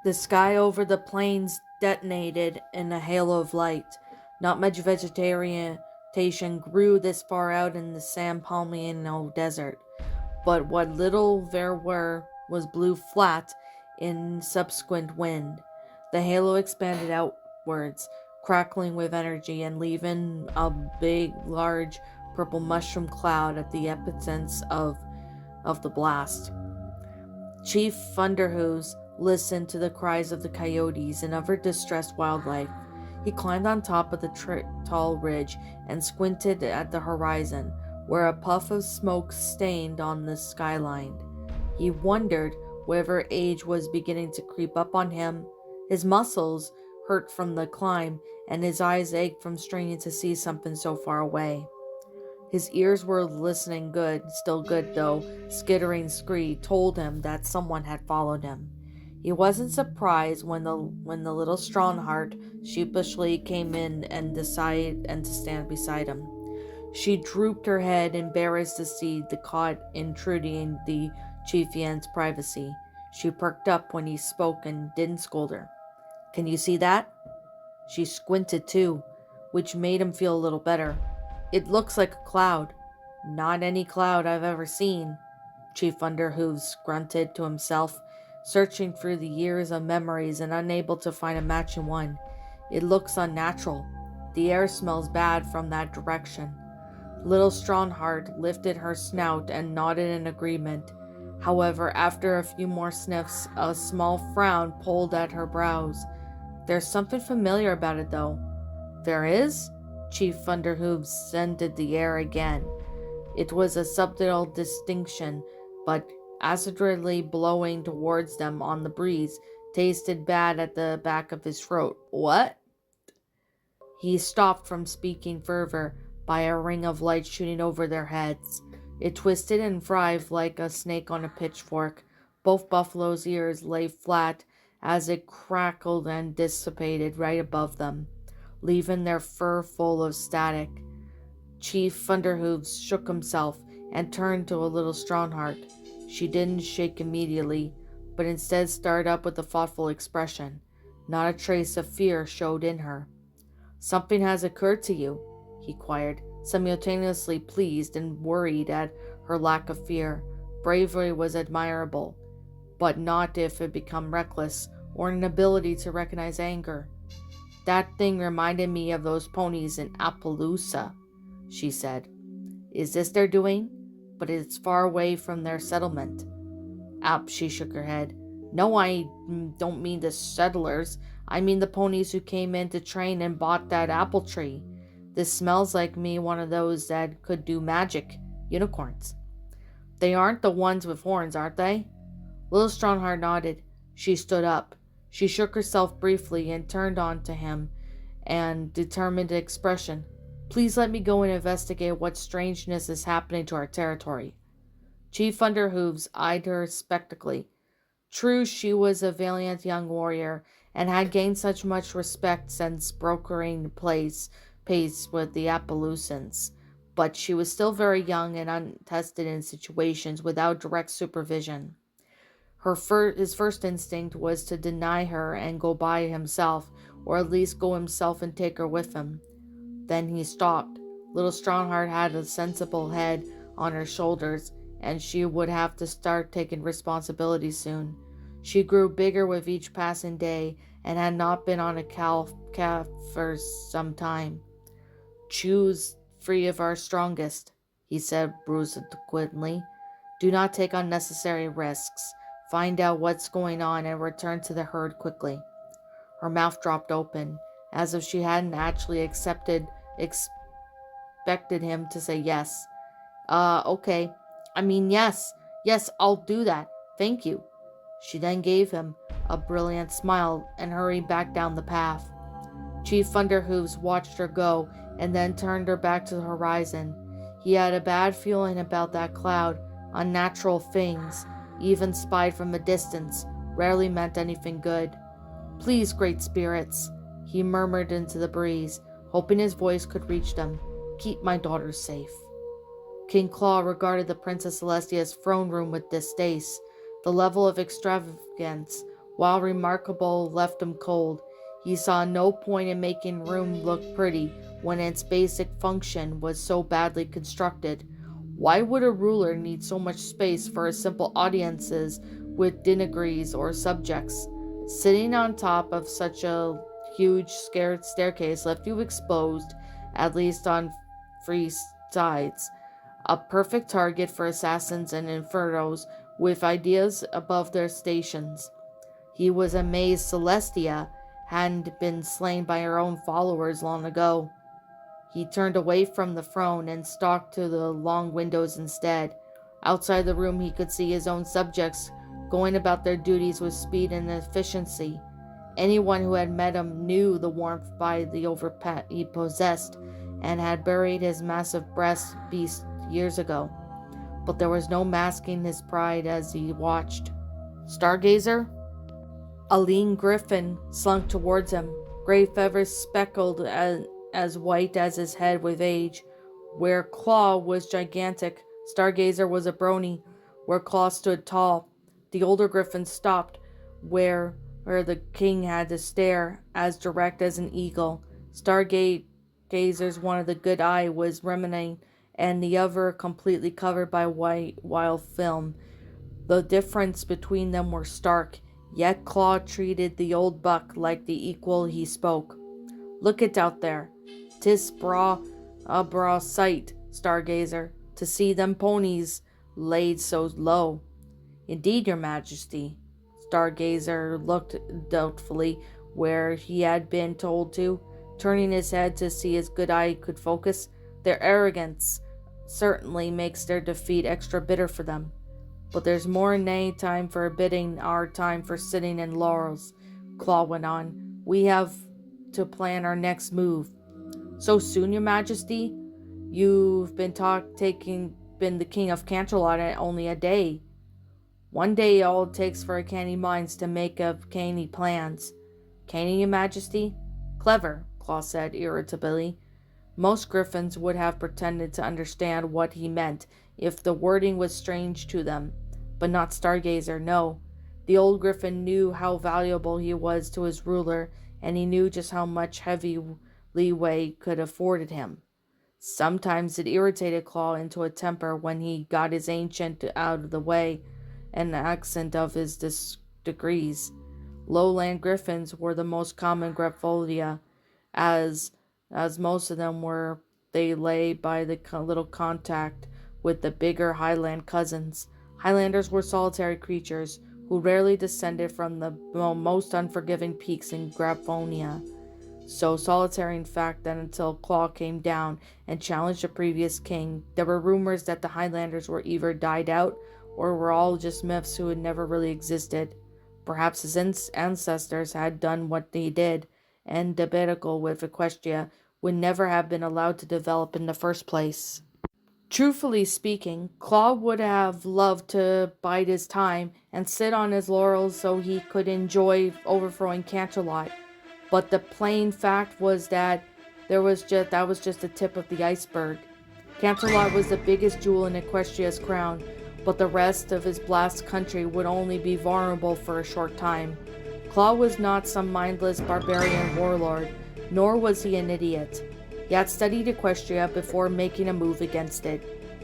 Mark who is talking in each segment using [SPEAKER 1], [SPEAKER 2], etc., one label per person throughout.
[SPEAKER 1] The sky over the plains detonated in a halo of light. Not much vegetation grew this far out in the San Palmino desert, but what little there was blew flat in subsequent wind. The halo expanded outwards, crackling with energy and leaving a large purple mushroom cloud at the epicenter of the blast. Chief Thunderhooves listened to the cries of the coyotes and other distressed wildlife. He climbed on top of the tall ridge and squinted at the horizon, where a puff of smoke stained on the skyline. He wondered whether age was beginning to creep up on him. His muscles hurt from the climb, and his eyes ached from straining to see something so far away. His ears were listening good, still good though. Skittering scree told him that someone had followed him. He wasn't surprised when the little Strongheart sheepishly came in and to stand beside him. She drooped her head, embarrassed to see the cot intruding the chieftain's privacy. She perked up when he spoke and didn't scold her. "Can you see that?" She squinted too, which made him feel a little better. "It looks like a cloud." "Not any cloud I've ever seen," Chief Thunderhooves grunted to himself, searching through the years of memories and unable to find a matching one. "It looks unnatural. The air smells bad from that direction." Little Strongheart lifted her snout and nodded in agreement. However, after a few more sniffs, a small frown pulled at her brows. "There's something familiar about it, though." "There is?" Chief Thunderhooves scented the air again. It was a subtle distinction, but acidly blowing towards them on the breeze tasted bad at the back of his throat. "What?" He stopped from speaking further by a ring of light shooting over their heads. It twisted and writhed like a snake on a pitchfork. Both buffalo's ears lay flat as it crackled and dissipated right above them, leaving their fur full of static. Chief Thunderhooves shook himself and turned to a little Strongheart. She didn't shake immediately, but instead started up with a thoughtful expression. Not a trace of fear showed in her. "Something has occurred to you," he inquired, simultaneously pleased and worried at her lack of fear. Bravery was admirable, but not if it became reckless, or an ability to recognize anger. "That thing reminded me of those ponies in Appaloosa," she said. "Is this their doing? But it's far away from their settlement." She shook her head. "No, I don't mean the settlers. I mean the ponies who came in to train and bought that apple tree. This smells like one of those that could do magic. Unicorns. They aren't the ones with horns, aren't they?" Little Strongheart nodded. She stood up. She shook herself briefly and turned on to him and determined expression. "Please let me go and investigate what strangeness is happening to our territory." Chief Thunderhooves eyed her skeptically. True, she was a valiant young warrior and had gained such much respect since brokering pace with the Appaloosans, but she was still very young and untested in situations without direct supervision. His first instinct was to deny her and go by himself, or at least go himself and take her with him. Then he stopped. Little Strongheart had a sensible head on her shoulders, and she would have to start taking responsibility soon. She grew bigger with each passing day and had not been on a calf for some time. "Choose 3 of our strongest," he said brusquely. "Do not take unnecessary risks. Find out what's going on and return to the herd quickly." Her mouth dropped open, as if she hadn't actually expected him to say yes. Okay. Yes, I'll do that. Thank you." She then gave him a brilliant smile and hurried back down the path. Chief Thunderhooves watched her go and then turned her back to the horizon. He had a bad feeling about that cloud. Unnatural things, even spied from a distance, rarely meant anything good. "Please, great spirits," he murmured into the breeze, hoping his voice could reach them. Keep my daughter safe." King Claw regarded the Princess Celestia's throne room with distaste. The level of extravagance, while remarkable, left him cold. He saw no point in making room look pretty when its basic function was so badly constructed. Why would a ruler need so much space for simple audiences with dignitaries or subjects? Sitting on top of such a huge staircase left you exposed, at least on three sides. A perfect target for assassins and infernos with ideas above their stations. He was amazed Celestia hadn't been slain by her own followers long ago. He turned away from the throne and stalked to the long windows instead. Outside the room he could see his own subjects going about their duties with speed and efficiency. Anyone who had met him knew the warmth by the overpet he possessed and had buried his massive breast beast years ago. But there was no masking his pride as he watched. "Stargazer?" A lean griffin slunk towards him, gray feathers speckled as white as his head with age. Where Claw was gigantic, Stargazer was a brony. Where Claw stood tall, the older griffin stopped where the king had to stare, as direct as an eagle. Stargazer's one of the good eye was remaining, and the other completely covered by white wild film. The difference between them were stark, yet Claw treated the old buck like the equal he spoke. "Look it out there. 'Tis a braw sight, Stargazer, to see them ponies laid so low." "Indeed, your majesty." Stargazer looked doubtfully where he had been told to, turning his head to see his good eye could focus. "Their arrogance certainly makes their defeat extra bitter for them. But there's more nay time for bidding our time for sitting in laurels," Claw went on. "We have to plan our next move." "So soon, your majesty? You've been the king of Canterlot only a day." "One day all it takes for a canny minds to make up canny plans." "Canny, your majesty?" "Clever," Claw said irritably. Most griffins would have pretended to understand what he meant if the wording was strange to them, but not Stargazer, no. The old griffin knew how valuable he was to his ruler, and he knew just how much heavy leeway could afforded him. Sometimes it irritated Claw into a temper when he got his ancient out of the way, an accent of his degrees. Lowland griffins were the most common Griffolia, as most of them were. They lay by the little contact with the bigger Highland cousins. Highlanders were solitary creatures who rarely descended from the most unforgiving peaks in Griffonia. So solitary, in fact, that until Claw came down and challenged the previous king, there were rumors that the Highlanders were either died out or were all just myths who had never really existed. Perhaps his ancestors had done what they did, and debatable with Equestria would never have been allowed to develop in the first place. Truthfully speaking, Claw would have loved to bide his time and sit on his laurels so he could enjoy overthrowing Canterlot. But the plain fact was that that was just the tip of the iceberg. Canterlot was the biggest jewel in Equestria's crown, but the rest of his blast country would only be vulnerable for a short time. Claw was not some mindless barbarian warlord, nor was he an idiot. He had studied Equestria before making a move against it.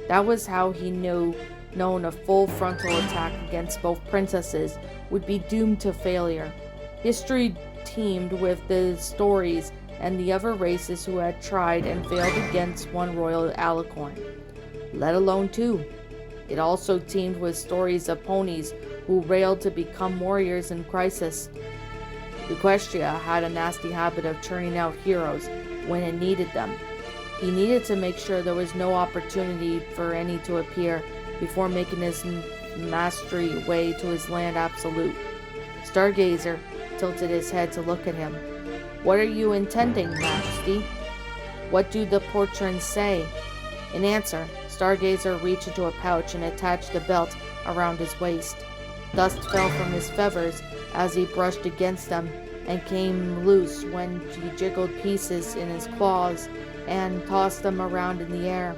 [SPEAKER 1] That was how he known a full frontal attack against both princesses would be doomed to failure. History teemed with the stories and the other races who had tried and failed against one royal alicorn, let alone two. It also teemed with stories of ponies who railed to become warriors in crisis. Equestria had a nasty habit of churning out heroes when it needed them. He needed to make sure there was no opportunity for any to appear before making his mastery way to his land absolute. Stargazer tilted his head to look at him. "What are you intending, Majesty?" "What do the portrons say?" In answer, Stargazer reached into a pouch and attached a belt around his waist. Dust fell from his feathers as he brushed against them and came loose when he jiggled pieces in his claws and tossed them around in the air.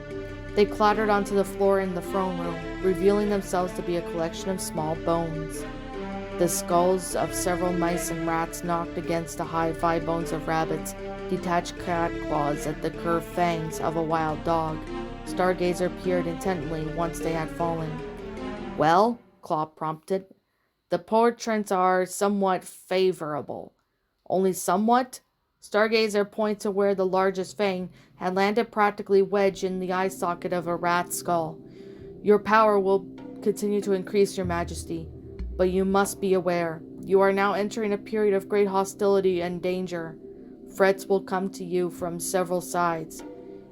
[SPEAKER 1] They clattered onto the floor in the throne room, revealing themselves to be a collection of small bones. The skulls of several mice and rats knocked against the high thigh bones of rabbits, detached cat claws at the curved fangs of a wild dog. Stargazer peered intently once they had fallen. "Well," Claw prompted, "the portraits are somewhat favorable." "Only somewhat?" Stargazer pointed to where the largest fang had landed practically wedged in the eye socket of a rat's skull. "Your power will continue to increase, Your Majesty, but you must be aware. You are now entering a period of great hostility and danger. Threats will come to you from several sides."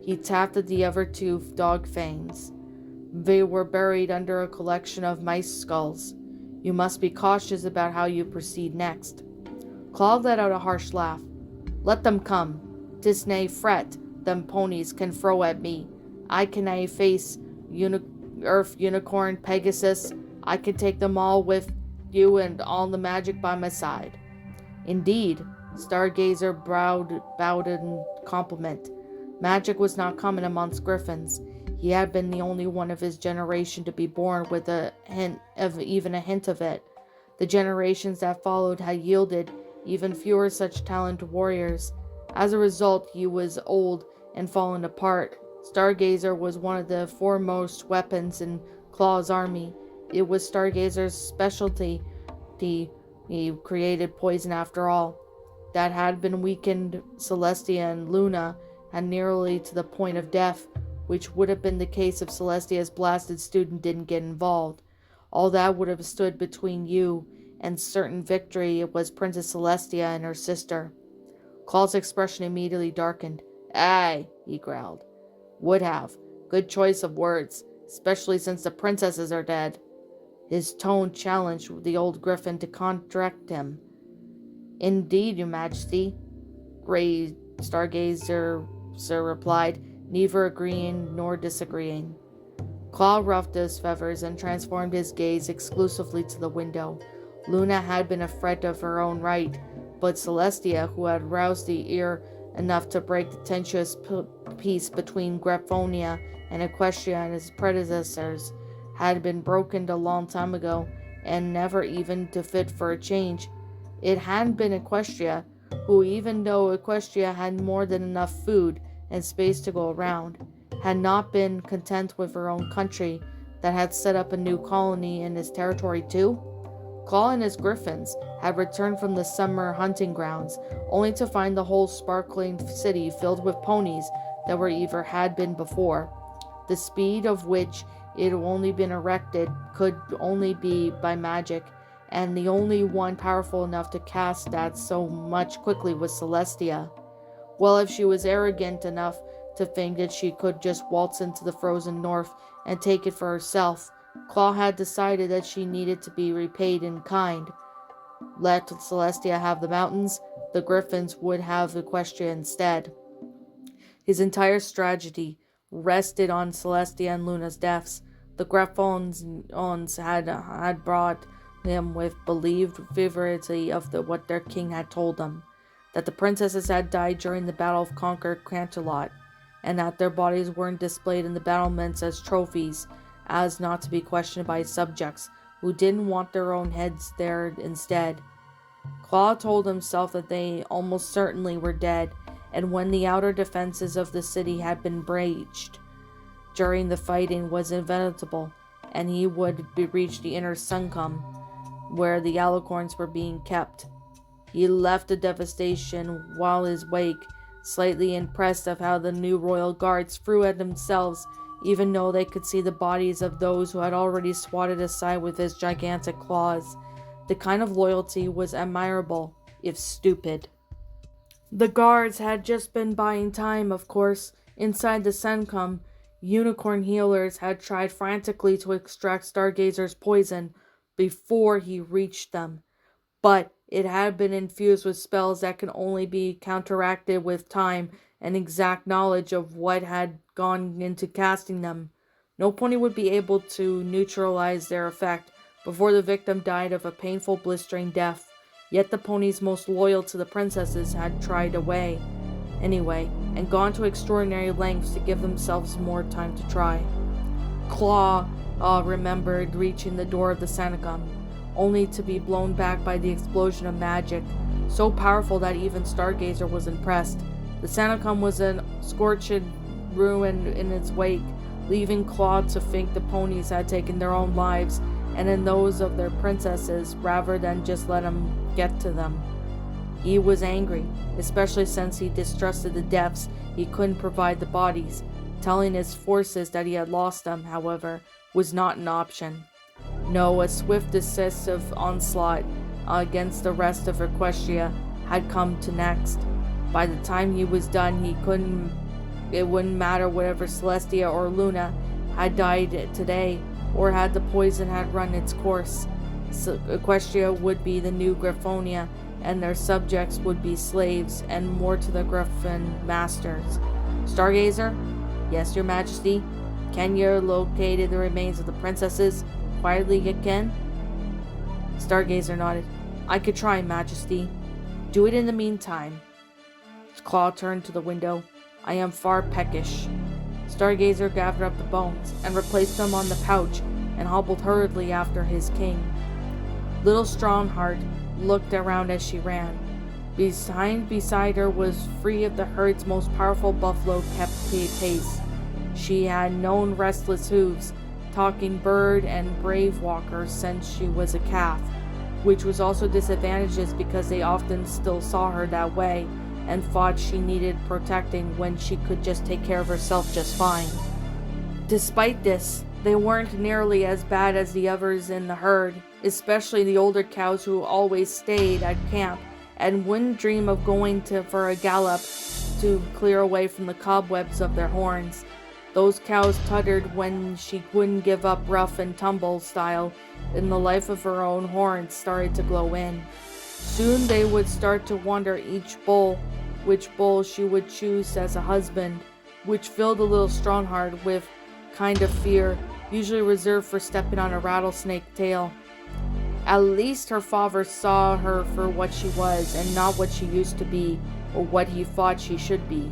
[SPEAKER 1] He tapped at the other two dog fangs. They were buried under a collection of mice skulls. "You must be cautious about how you proceed next." Claw let out a harsh laugh. "Let them come. 'Tis nae fret them ponies can throw at me. I can nae face Earth, Unicorn, Pegasus. I can take them all with you and all the magic by my side." Indeed, Stargazer bowed in compliment. Magic was not common amongst griffins. He had been the only one of his generation to be born with even a hint of it. The generations that followed had yielded even fewer such talented warriors. As a result, he was old and fallen apart. Stargazer was one of the foremost weapons in Claw's army. It was Stargazer's specialty. He created poison after all. That had been weakened Celestia and Luna, and nearly to the point of death, which would have been the case if Celestia's blasted student didn't get involved. All that would have stood between you and certain victory was Princess Celestia and her sister. Claw's expression immediately darkened. "Aye," he growled. "Would have. Good choice of words, especially since the princesses are dead." His tone challenged the old griffin to contradict him. "Indeed, Your Majesty," Grey Stargazer replied, neither agreeing nor disagreeing. Claw ruffled his feathers and transformed his gaze exclusively to the window. Luna had been a threat of her own right, but Celestia, who had roused the ear enough to break the tenuous peace between Griffonia and Equestria and his predecessors, had been broken a long time ago, and never even to fit for a change. It hadn't been Equestria, who, even though Equestria had more than enough food and space to go around, had not been content with her own country, that had set up a new colony in his territory too. Claw and his griffins had returned from the summer hunting grounds, only to find the whole sparkling city filled with ponies that were either had been before. The speed of which it had only been erected could only be by magic, and the only one powerful enough to cast that so much quickly was Celestia. Well, if she was arrogant enough to think that she could just waltz into the frozen north and take it for herself, Claw had decided that she needed to be repaid in kind. Let Celestia have the mountains, the griffins would have Equestria instead. His entire strategy rested on Celestia and Luna's deaths. The Griffons had brought them with believed vividity of what their king had told them, that the princesses had died during the Battle of Conquer Canterlot, and that their bodies weren't displayed in the battlements as trophies, as not to be questioned by subjects who didn't want their own heads there instead. Claw told himself that they almost certainly were dead, and when the outer defenses of the city had been breached during the fighting was inevitable, and he would reach the inner suncum, where the alicorns were being kept. He left the devastation while his wake, slightly impressed of how the new royal guards threw at themselves, even though they could see the bodies of those who had already swatted aside with his gigantic claws. The kind of loyalty was admirable, if stupid. The guards had just been buying time, of course. Inside the Suncum, unicorn healers had tried frantically to extract Stargazer's poison before he reached them, but it had been infused with spells that can only be counteracted with time and exact knowledge of what had gone into casting them. No pony would be able to neutralize their effect before the victim died of a painful, blistering death. Yet the ponies most loyal to the princesses had tried away. Anyway, and gone to extraordinary lengths to give themselves more time to try. CO.AG remembered reaching the door of the Sanacum, only to be blown back by the explosion of magic, so powerful that even Stargazer was impressed. The Sanacum was a scorched ruin in its wake, leaving CO.AG to think the ponies had taken their own lives and in those of their princesses rather than just let them get to them. He was angry, especially since he distrusted the depths. He couldn't provide the bodies. Telling his forces that he had lost them, however, was not an option. No, a swift decisive onslaught against the rest of Equestria had come to next. By the time he was done, it wouldn't matter whatever Celestia or Luna had died today, or had the poison had run its course. So Equestria would be the new Griffonia, and their subjects would be slaves, and more to the Griffin masters. Stargazer? Yes, your majesty? Can you locate the remains of the princesses? Quietly again? Stargazer nodded. I could try, majesty. Do it in the meantime. CO.AG turned to the window. I am far peckish. Stargazer gathered up the bones and replaced them on the pouch and hobbled hurriedly after his king. Little Strongheart looked around as she ran. Beside her was free of the herd's most powerful buffalo kept pace. She had known Restless Hooves, Talking Bird, and Brave Walker since she was a calf, which was also disadvantageous because they often still saw her that way and thought she needed protecting when she could just take care of herself just fine. Despite this, they weren't nearly as bad as the others in the herd, especially the older cows who always stayed at camp and wouldn't dream of going for a gallop to clear away from the cobwebs of their horns. Those cows tuttered when she wouldn't give up rough and tumble style, and the life of her own horns started to glow in. Soon they would start to wonder which bull she would choose as a husband, which filled the little Strongheart with kind of fear, usually reserved for stepping on a rattlesnake tail. At least her father saw her for what she was and not what she used to be or what he thought she should be.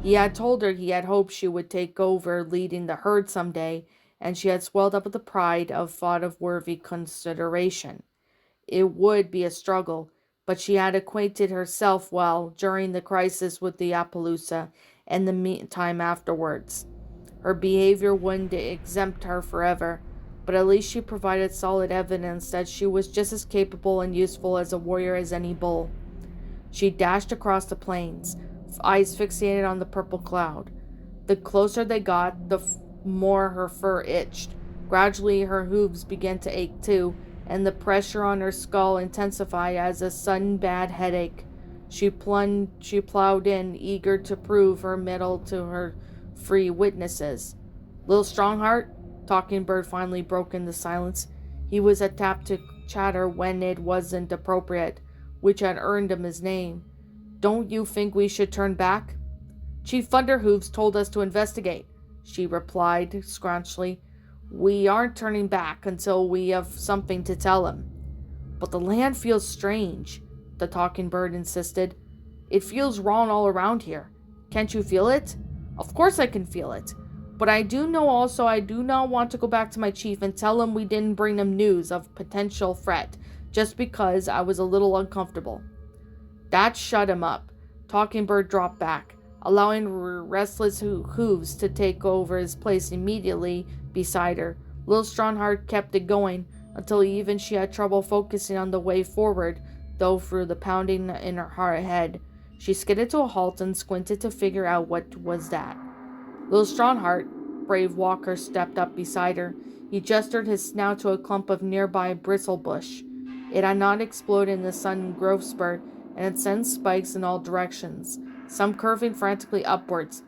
[SPEAKER 1] He had told her he had hoped she would take over leading the herd someday, and she had swelled up with the pride of thought of worthy consideration. It would be a struggle, but she had acquainted herself well during the crisis with the Appaloosa and the time afterwards. Her behavior wouldn't exempt her forever, but at least she provided solid evidence that she was just as capable and useful as a warrior as any bull. She dashed across the plains, eyes fixated on the purple cloud. The closer they got, the more her fur itched. Gradually her hooves began to ache too, and the pressure on her skull intensified as a sudden bad headache. She plowed in, eager to prove her mettle to her free witnesses. Little Strongheart? Talking Bird finally broke in the silence. He was a tap to chatter when it wasn't appropriate, which had earned him his name. Don't you think we should turn back? Chief Thunderhooves told us to investigate, she replied scrunchily. We aren't turning back until we have something to tell him. But the land feels strange, the Talking Bird insisted. It feels wrong all around here. Can't you feel it? Of course I can feel it. But I do know also I do not want to go back to my chief and tell him we didn't bring him news of potential threat, just because I was a little uncomfortable. That shut him up. Talking Bird dropped back, allowing Restless Hooves to take over his place immediately beside her. Little Strongheart kept it going until even she had trouble focusing on the way forward, though through the pounding in her head. She skidded to a halt and squinted to figure out what was that. Little Strongheart, Brave Walker, stepped up beside her. He gestured his snout to a clump of nearby bristlebush. It had not exploded in the sudden growth spurt, and it sent spikes in all directions, some curving frantically upwards,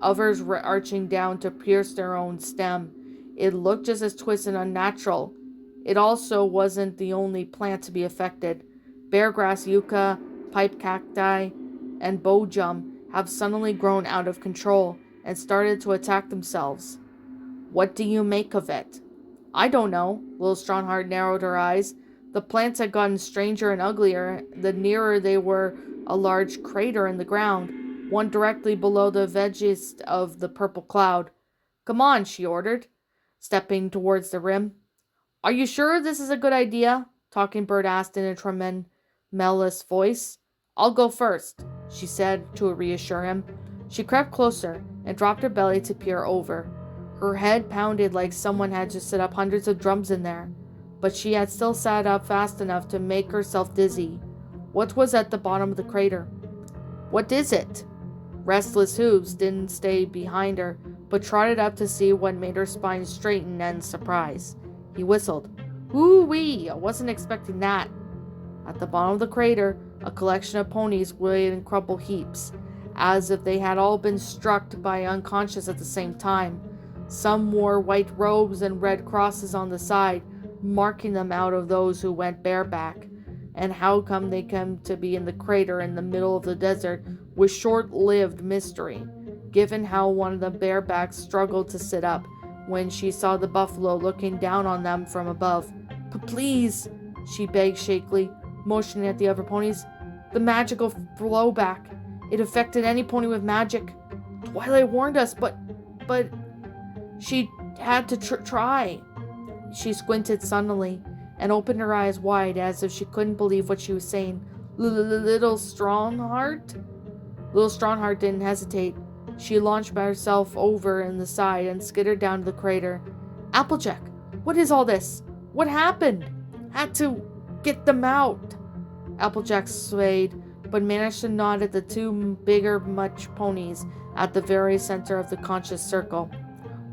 [SPEAKER 1] others arching down to pierce their own stem. It looked just as twisted and unnatural. It also wasn't the only plant to be affected. Beargrass, yucca, pipe cacti, and bojum have suddenly grown out of control and started to attack themselves. What do you make of it? I don't know. Little Strongheart narrowed her eyes. The plants had gotten stranger and uglier the nearer they were a large crater in the ground. one directly below the edges of the purple cloud. "Come on," she ordered, stepping towards the rim. "Are you sure this is a good idea?" Talking Bird asked in a tremulous voice. "I'll go first," she said to reassure him. She crept closer and dropped her belly to peer over. Her head pounded like someone had just set up hundreds of drums in there, but she had still sat up fast enough to make herself dizzy. What was at the bottom of the crater? "What is it?" Restless Hooves didn't stay behind her, but trotted up to see what made her spine straighten in surprise. He whistled. "Ooh-wee, I wasn't expecting that." At the bottom of the crater, a collection of ponies lay in crumpled heaps, as if they had all been struck by unconscious at the same time. Some wore white robes and red crosses on the side, marking them out of those who went bareback. And how come they came to be in the crater in the middle of the desert was short-lived mystery, given how one of the barebacks struggled to sit up when she saw the buffalo looking down on them from above. "Please," she begged shakily, motioning at the other ponies. "The magical blowback. It affected any pony with magic. Twilight warned us, but she had to try." She squinted suddenly and opened her eyes wide as if she couldn't believe what she was saying. Little Strongheart?" Little Strongheart didn't hesitate. She launched herself over in the side and skittered down to the crater. "Applejack, what is all this? What happened? Had to get them out." Applejack swayed, but managed to nod at the two bigger much ponies at the very center of the conscious circle.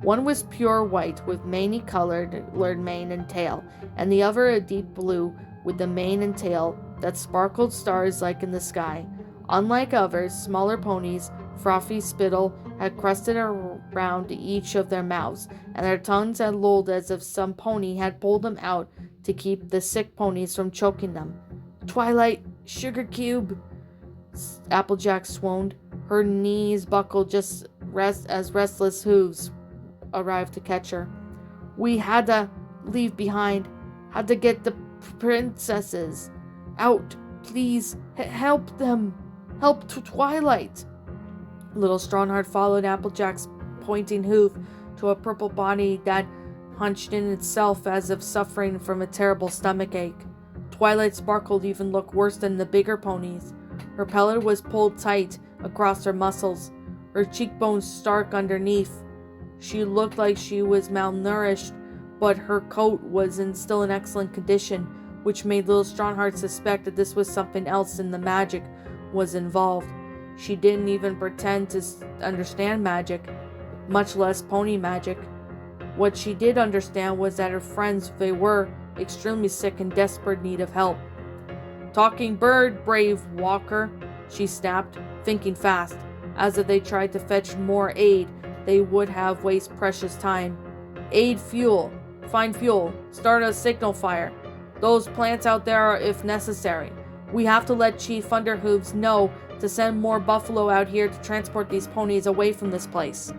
[SPEAKER 1] One was pure white with many-colored mane and tail, and the other a deep blue with the mane and tail that sparkled stars like in the sky. Unlike others, smaller ponies, frothy spittle had crusted around each of their mouths, and their tongues had lolled as if some pony had pulled them out to keep the sick ponies from choking them. "Twilight, Sugar Cube," Applejack swooned. Her knees buckled just as Restless Hooves arrived to catch her. "We had to leave behind. Had to get the princesses out. Please, help them. Help Twilight." Little Strongheart followed Applejack's pointing hoof to a purple body that hunched in itself as if suffering from a terrible stomachache. Twilight sparkled even looked worse than the bigger ponies. Her pellet was pulled tight across her muscles, her cheekbones stark underneath. She looked like she was malnourished, but her coat was still in excellent condition, which made Little Strongheart suspect that this was something else and the magic was involved. She didn't even pretend to understand magic, much less pony magic. What she did understand was that her friends, they were extremely sick and desperate need of help. "Talking Bird, brave walker," she snapped, thinking fast, as if they tried to fetch more aid they would have waste precious time. "Aid fuel. Find fuel. Start a signal fire. Those plants out there if necessary. We have to let Chief Thunderhooves know to send more buffalo out here to transport these ponies away from this place."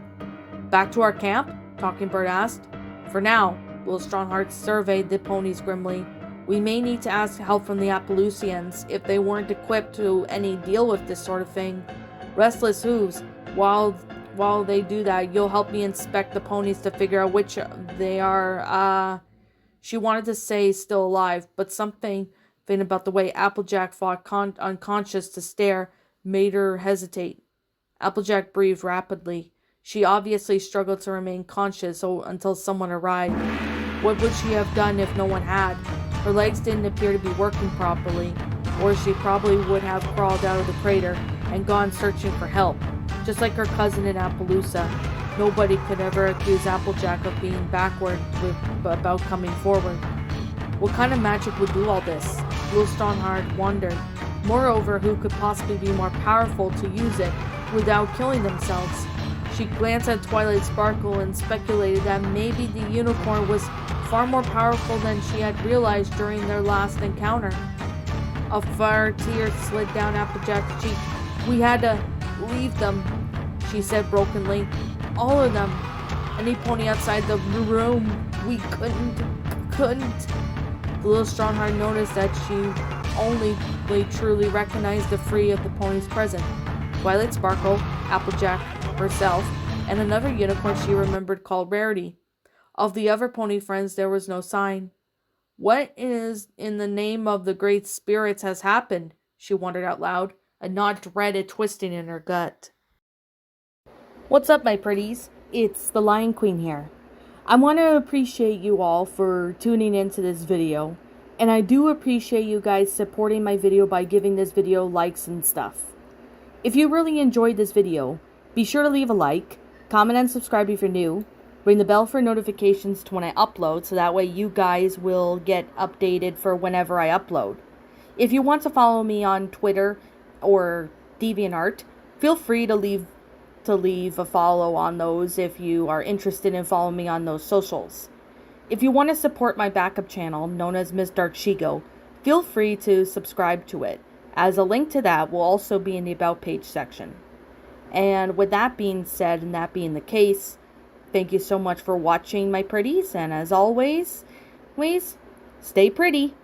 [SPEAKER 1] "Back to our camp?" Talking Bird asked. "For now." Little Strongheart surveyed the ponies grimly. "We may need to ask help from the Appaloosians if they weren't equipped to deal with this sort of thing. Restless Hooves, while they do that, you'll help me inspect the ponies to figure out which they are, She wanted to say still alive, but something about the way Applejack fought unconscious to stare made her hesitate. Applejack breathed rapidly. She obviously struggled to remain conscious until someone arrived. What would she have done if no one had? Her legs didn't appear to be working properly, or she probably would have crawled out of the crater and gone searching for help. Just like her cousin in Appaloosa, nobody could ever accuse Applejack of being backward about coming forward. What kind of magic would do all this? Little Strongheart wondered. Moreover, who could possibly be more powerful to use it without killing themselves? She glanced at Twilight Sparkle and speculated that maybe the unicorn was far more powerful than she had realized during their last encounter. A fire tear slid down Applejack's cheek. "We had to leave them," she said brokenly. "All of them. Any pony outside the room. We couldn't. The Little Strongheart noticed that she only truly recognized the three of the ponies present. Twilight Sparkle, Applejack, herself, and another unicorn she remembered called Rarity. Of the other pony friends there was no sign. What is in the name of the great spirits has happened? She wondered out loud, a knot dreaded twisting in her gut. What's up, my pretties? It's the Lion Queen here. I want to appreciate you all for tuning into this video, and I do appreciate you guys supporting my video by giving this video likes and stuff. If you really enjoyed this video, be sure to leave a like, comment and subscribe if you're new, ring the bell for notifications to when I upload so that way you guys will get updated for whenever I upload. If you want to follow me on Twitter or DeviantArt, feel free to leave a follow on those if you are interested in following me on those socials. If you want to support my backup channel, known as Miss Dark Shigo, feel free to subscribe to it, as a link to that will also be in the About page section. And with that being said, and that being the case, thank you so much for watching, my pretties, and as always, please stay pretty.